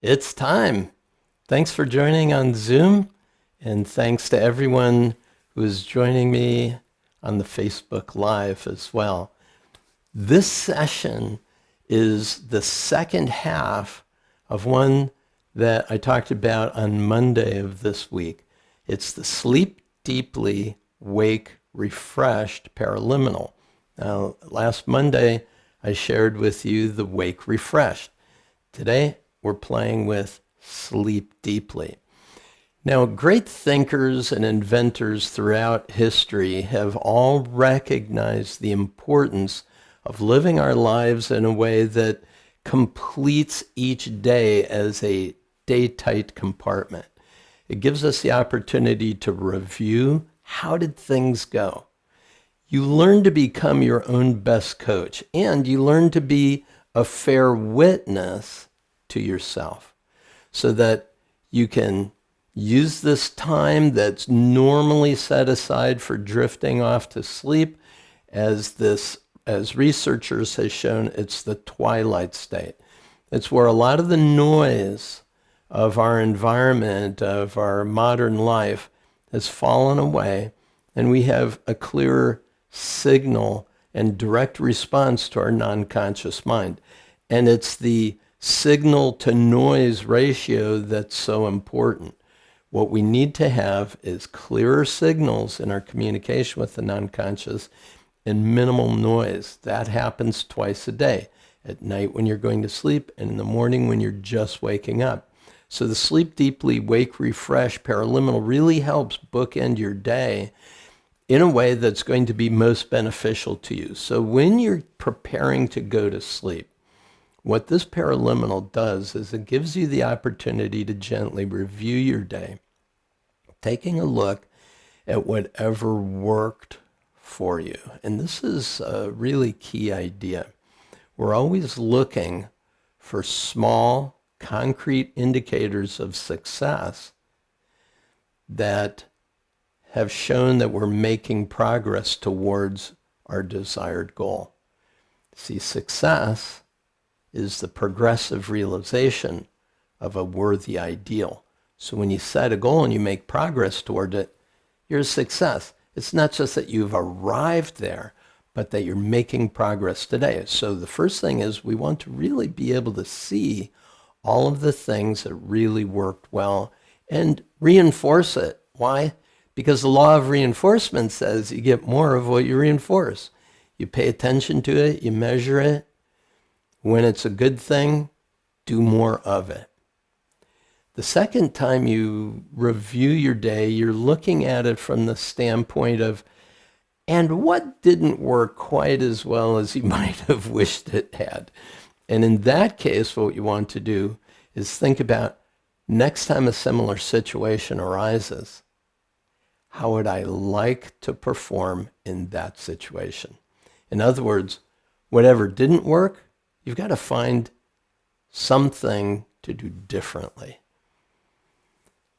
It's time. Thanks for joining on Zoom, and thanks to everyone who is joining me on the Facebook Live as well. This session is the second half of one that I talked about on Monday of this week. It's the Sleep Deeply, Wake Refreshed Paraliminal. Now, last Monday, I shared with you the Wake Refreshed. Today, we're playing with Sleep Deeply. Now, great thinkers and inventors throughout history have all recognized the importance of living our lives in a way that completes each day as a day-tight compartment. It gives us the opportunity to review how did things go. You learn to become your own best coach, and you learn to be a fair witness to yourself so that you can use this time that's normally set aside for drifting off to sleep as researchers has shown, it's the twilight state. It's where a lot of the noise of our environment, of our modern life, has fallen away, and we have a clearer signal and direct response to our non-conscious mind. And it's the signal to noise ratio that's so important. What we need to have is clearer signals in our communication with the non-conscious and minimal noise. That happens twice a day, at night when you're going to sleep and in the morning when you're just waking up. So the Sleep Deeply, Wake Refresh Paraliminal really helps bookend your day in a way that's going to be most beneficial to you. So when you're preparing to go to sleep, what this paraliminal does is it gives you the opportunity to gently review your day, taking a look at whatever worked for you. And this is a really key idea. We're always looking for small, concrete indicators of success that have shown that we're making progress towards our desired goal. See, success is the progressive realization of a worthy ideal. So when you set a goal and you make progress toward it, you're a success. It's not just that you've arrived there, but that you're making progress today. So the first thing is we want to really be able to see all of the things that really worked well and reinforce it. Why? Because the law of reinforcement says you get more of what you reinforce. You pay attention to it, you measure it. When it's a good thing, do more of it. The second time you review your day, you're looking at it from the standpoint of, and what didn't work quite as well as you might have wished it had. And in that case, what you want to do is think about next time a similar situation arises, how would I like to perform in that situation? In other words, whatever didn't work, you've got to find something to do differently.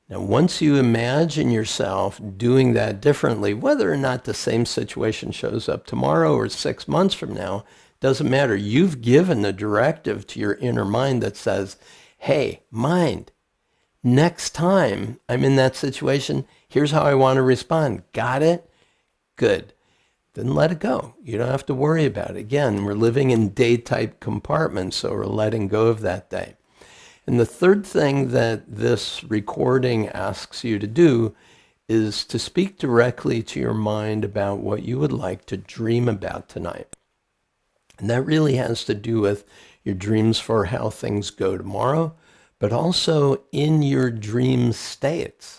Now, once you imagine yourself doing that differently, whether or not the same situation shows up tomorrow or 6 months from now, doesn't matter. You've given the directive to your inner mind that says, hey, mind, next time I'm in that situation, here's how I want to respond. Got it? Good. Then let it go. You don't have to worry about it. Again, we're living in day-type compartments, so we're letting go of that day. And the third thing that this recording asks you to do is to speak directly to your mind about what you would like to dream about tonight. And that really has to do with your dreams for how things go tomorrow, but also in your dream states.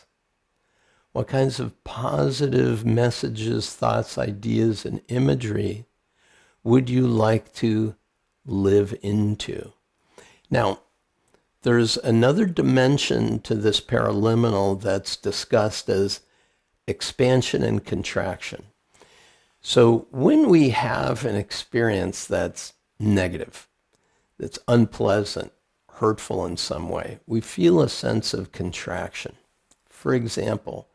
What kinds of positive messages, thoughts, ideas, and imagery would you like to live into? Now, there's another dimension to this paraliminal that's discussed as expansion and contraction. So when we have an experience that's negative, that's unpleasant, hurtful in some way, we feel a sense of contraction. For example,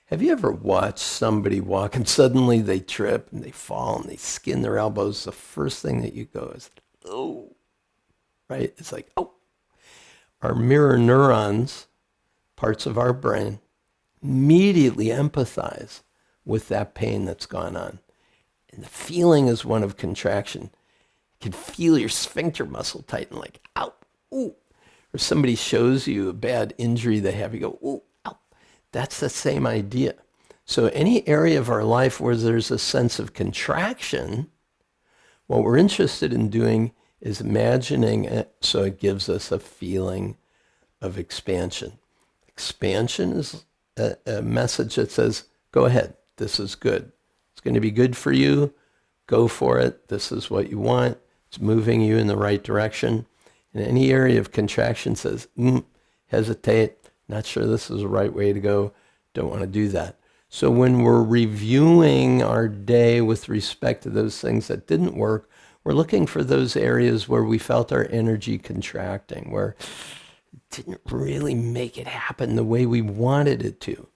have you ever watched somebody walk and suddenly they trip and they fall and they skin their elbows? The first thing that you go is, oh, right? It's like, oh. our mirror neurons, parts of our brain, immediately empathize with that pain that's gone on. And the feeling is one of contraction. You can feel your sphincter muscle tighten, like, ow, ooh. Or somebody shows you a bad injury they have, you go, ooh, ow. That's the same idea. So any area of our life where there's a sense of contraction, what we're interested in doing is imagining it so it gives us a feeling of expansion. Expansion is a message that says, go ahead, this is good. It's going to be good for you. Go for it. This is what you want. It's moving you in the right direction. And any area of contraction says, hesitate, not sure this is the right way to go, don't want to do that. So when we're reviewing our day with respect to those things that didn't work, we're looking for those areas where we felt our energy contracting, where it didn't really make it happen the way we wanted it to.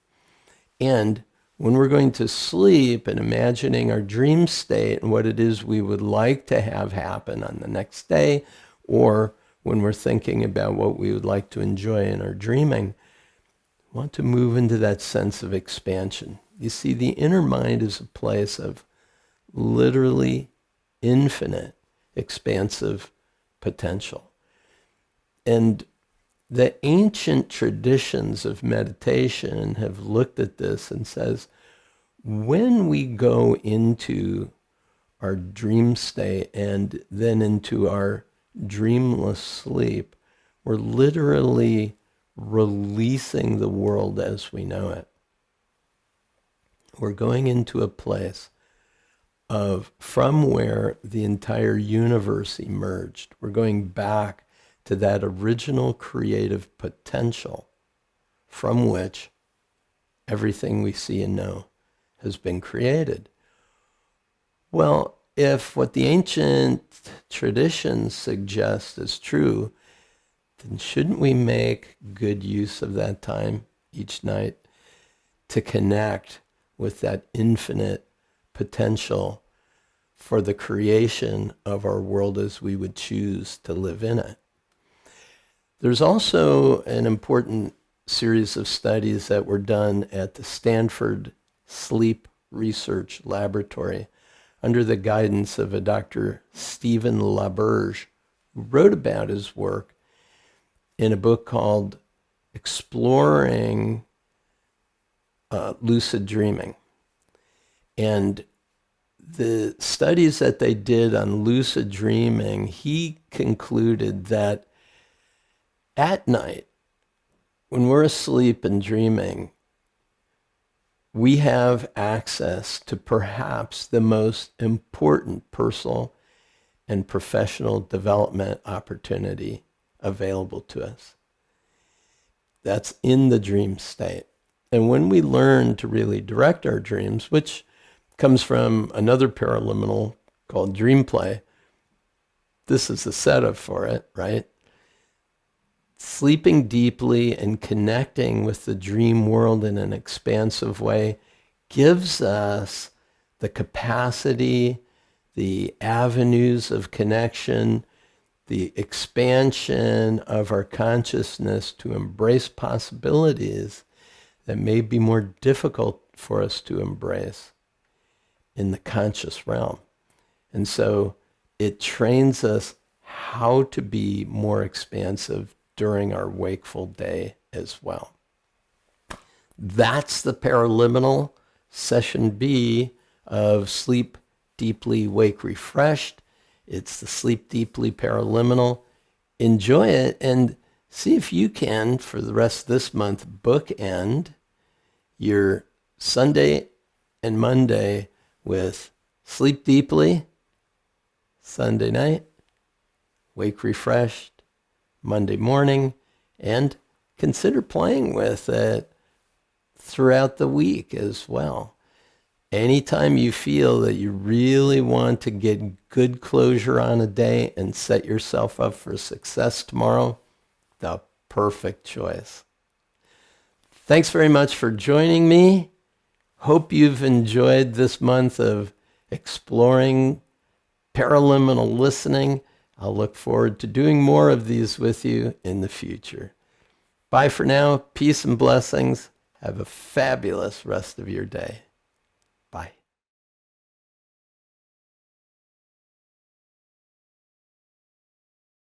And when we're going to sleep and imagining our dream state and what it is we would like to have happen on the next day, or when we're thinking about what we would like to enjoy in our dreaming, we want to move into that sense of expansion. You see, the inner mind is a place of literally infinite, expansive potential. And the ancient traditions of meditation have looked at this and says, when we go into our dream state and then into our dreamless sleep, we're literally releasing the world as we know it. We're going into a place from where the entire universe emerged. We're going back to that original creative potential from which everything we see and know has been created. Well, if what the ancient traditions suggest is true, then shouldn't we make good use of that time each night to connect with that infinite potential for the creation of our world as we would choose to live in it? There's also an important series of studies that were done at the Stanford Sleep Research Laboratory under the guidance of a Dr. Stephen LaBerge, who wrote about his work in a book called Exploring Lucid Dreaming. And the studies that they did on lucid dreaming, he concluded that at night, when we're asleep and dreaming, we have access to perhaps the most important personal and professional development opportunity available to us. That's in the dream state. And when we learn to really direct our dreams, which comes from another paraliminal called dream play, this is the setup for it, right? Sleeping deeply and connecting with the dream world in an expansive way gives us the capacity, the avenues of connection, the expansion of our consciousness to embrace possibilities that may be more difficult for us to embrace in the conscious realm. And so it trains us how to be more expansive during our wakeful day as well. That's the Paraliminal Session B of Sleep Deeply, Wake Refreshed. It's the Sleep Deeply Paraliminal. Enjoy it and see if you can, for the rest of this month, bookend your Sunday and Monday with Sleep Deeply, Sunday night, Wake Refreshed, Monday morning, and consider playing with it throughout the week as well. Anytime you feel that you really want to get good closure on a day and set yourself up for success tomorrow, the perfect choice. Thanks very much for joining me. Hope you've enjoyed this month of exploring paraliminal listening. I'll look forward to doing more of these with you in the future. Bye for now. Peace and blessings. Have a fabulous rest of your day.